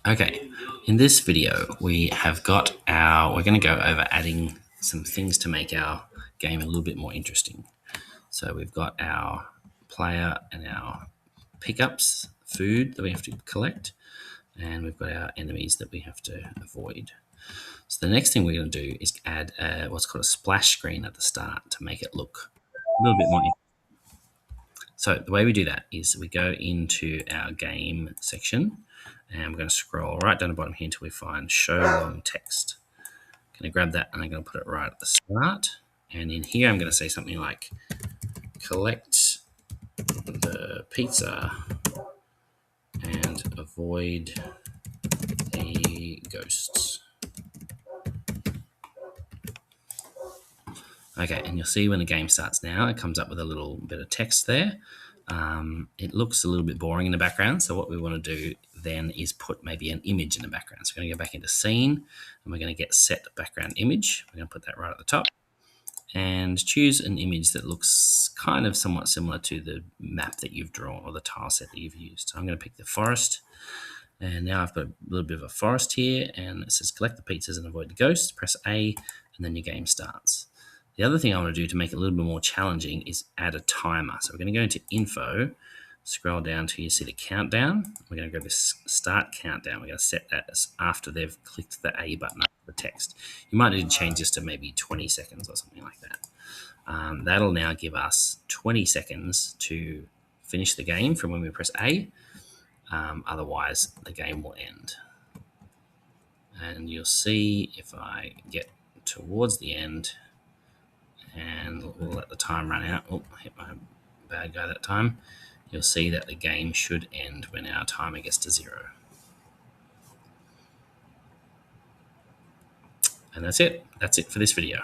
Okay, in this video we're going to go over adding some things to make our game a little bit more interesting. So we've got our player and our pickups, food that we have to collect, and we've got our enemies that we have to avoid. So the next thing we're going to do is add what's called a splash screen at the start to make it look a little bit more interesting. So the way we do that is we go into our game section and we're going to scroll right down the bottom here until we find show long text. I'm going to grab that and I'm going to put it right at the start. And in here, I'm going to say something like collect the pizza and avoid the ghosts. Okay, and you'll see when the game starts now, it comes up with a little bit of text there. It looks a little bit boring in the background, so what we want to do then is put maybe an image in the background. So we're going to go back into scene, and we're going to get set background image. We're going to put that right at the top, and choose an image that looks kind of somewhat similar to the map that you've drawn or the tile set that you've used. So I'm going to pick the forest, and now I've got a little bit of a forest here, and it says collect the pizzas and avoid the ghosts. Press A, and then your game starts. The other thing I want to do to make it a little bit more challenging is add a timer. So we're going to go into info, scroll down to you see the countdown. We're going to go to start countdown. We're going to set that as after they've clicked the A button up the text. You might need to change this to maybe 20 seconds or something like that. That'll now give us 20 seconds to finish the game from when we press A. Otherwise, the game will end. And you'll see if I get towards the end, and we'll let the time run out. Oh, I hit my bad guy that time. You'll see that the game should end when our timer gets to 0. And that's it. That's it for this video.